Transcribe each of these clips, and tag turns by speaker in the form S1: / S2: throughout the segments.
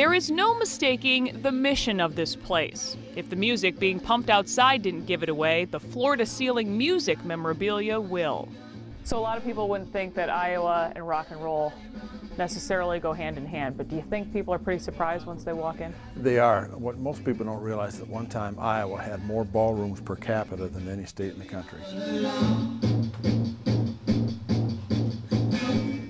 S1: There is no mistaking the mission of this place. If the music being pumped outside didn't give it away, the floor-to-ceiling music memorabilia will. So a lot of people wouldn't think that Iowa and rock and roll necessarily go hand in hand, but do you think people are pretty surprised once they walk in?
S2: They are. What most people don't realize is that one time Iowa had more ballrooms per capita than any state in the country.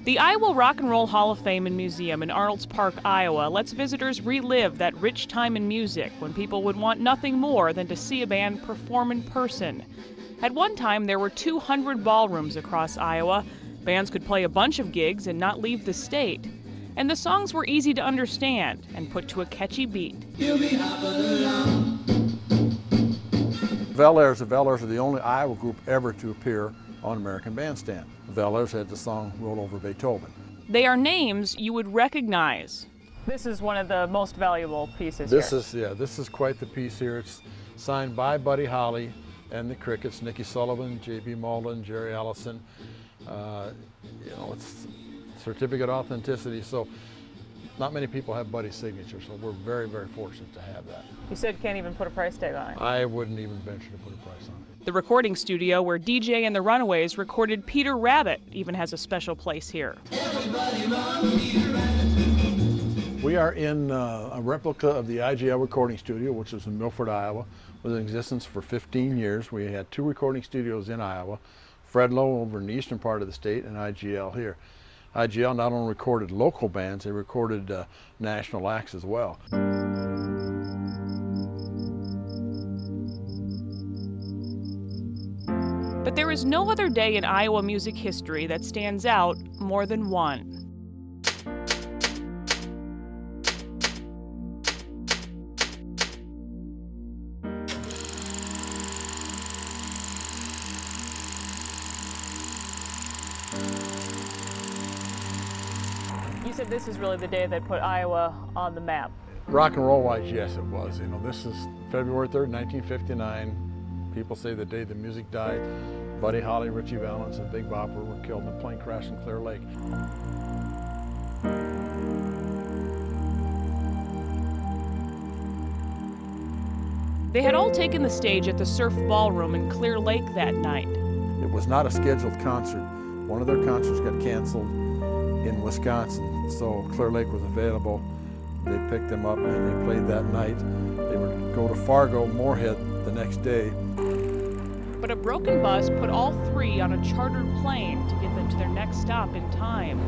S1: The Iowa Rock and Roll Hall of Fame and Museum in Arnolds Park, Iowa lets visitors relive that rich time in music when people would want nothing more than to see a band perform in person. At one time, there were 200 ballrooms across Iowa. Bands could play a bunch of gigs and not leave the state. And the songs were easy to understand and put to a catchy beat.
S2: Valairs, the Valairs are the only Iowa group ever to appear on American Bandstand. The Valairs had the song Roll Over Beethoven.
S1: They are names you would recognize. This is one of the most valuable pieces here.
S2: This is quite the piece here. It's signed by Buddy Holly and the Crickets, Nicky Sullivan, J.P. Malden, Jerry Allison. It's certificate of authenticity, so not many people have Buddy's signature, so we're very, very fortunate to have that.
S1: You said can't even put a price tag on it.
S2: I wouldn't even venture to put a price on it.
S1: The recording studio where DJ and the Runaways recorded Peter Rabbit even has a special place here.
S2: We are in a replica of the IGL recording studio, which is in Milford, Iowa. Was in existence for 15 years. We had 2 recording studios in Iowa, Fredlow over in the eastern part of the state and IGL here. IGL not only recorded local bands, they recorded national acts as well.
S1: But there is no other day in Iowa music history that stands out more than one. You said this is really the day that put Iowa on the map.
S2: Rock and roll wise, yes, it was. You know, this is February 3rd, 1959. People say the day the music died. Buddy Holly, Ritchie Valens, and Big Bopper were killed in a plane crash in Clear Lake.
S1: They had all taken the stage at the Surf Ballroom in Clear Lake that night.
S2: It was not a scheduled concert. One of their concerts got canceled in Wisconsin, so Clear Lake was available. They picked them up and they played that night. They would go to Fargo, Moorhead the next day.
S1: But a broken bus put all 3 on a chartered plane to get them to their next stop in time.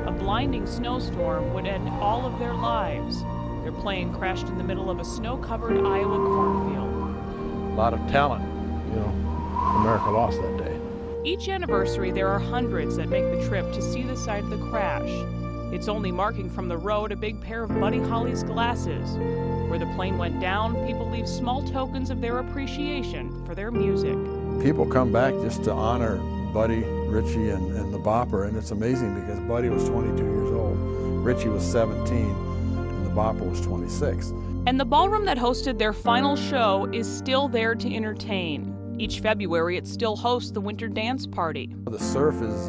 S1: A blinding snowstorm would end all of their lives. Their plane crashed in the middle of a snow-covered Iowa cornfield.
S2: A lot of talent, you know, America lost that day.
S1: Each anniversary, there are hundreds that make the trip to see the site of the crash. It's only marking from the road a big pair of Buddy Holly's glasses. Where the plane went down, people leave small tokens of their appreciation for their music.
S2: People come back just to honor Buddy, Ritchie, and the Bopper, and it's amazing because Buddy was 22 years old, Ritchie was 17, and the Bopper was 26.
S1: And the ballroom that hosted their final show is still there to entertain. Each February, it still hosts the Winter Dance Party.
S2: The surf is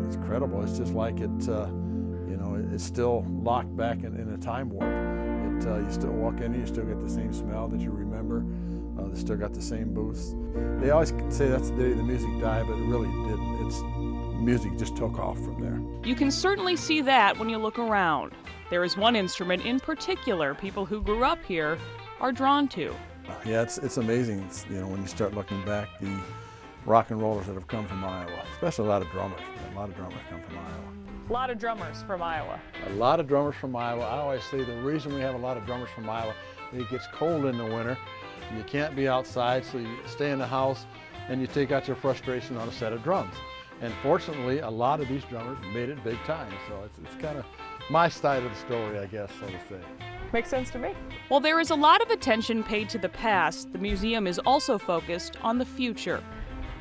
S2: it's incredible. It's just like it, you know, it's still locked back in a time warp. You still walk in, you still get the same smell that you remember. They still got the same booths. They always say that's the day the music died, but it really didn't. It's music just took off from there.
S1: You can certainly see that when you look around. There is one instrument in particular people who grew up here are drawn to.
S2: Yeah, it's amazing. You know, when you start looking back, the rock and rollers that have come from Iowa, especially a lot of drummers. A lot of drummers come from Iowa.
S1: A lot of drummers from Iowa.
S2: A lot of drummers from Iowa. I always say the reason we have a lot of drummers from Iowa, it gets cold in the winter. You can't be outside, so you stay in the house and you take out your frustration on a set of drums. And fortunately, a lot of these drummers made it big time. So it's kind of my side of the story, I guess, so to say.
S1: Makes sense to me. While there is a lot of attention paid to the past, the museum is also focused on the future.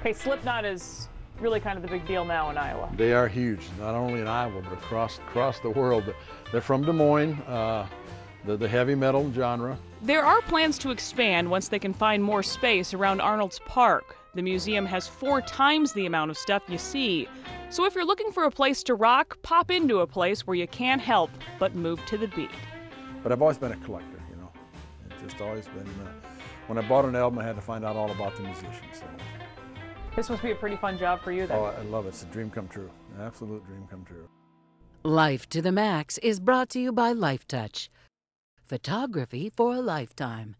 S1: Hey, Slipknot is really kind of the big deal now in Iowa.
S2: They are huge, not only in Iowa, but across the world. They're from Des Moines. the heavy metal genre.
S1: There are plans to expand once they can find more space around Arnolds Park. The museum has 4 times the amount of stuff you see. So if you're looking for a place to rock, pop into a place where you can't help but move to the beat.
S2: But I've always been a collector, you know. It's just always been, when I bought an album, I had to find out all about the musicians. So.
S1: This must be a pretty fun job for you then.
S2: Oh, I love it. It's a dream come true. An absolute dream come true.
S3: Life to the Max is brought to you by Life Touch. Photography for a lifetime.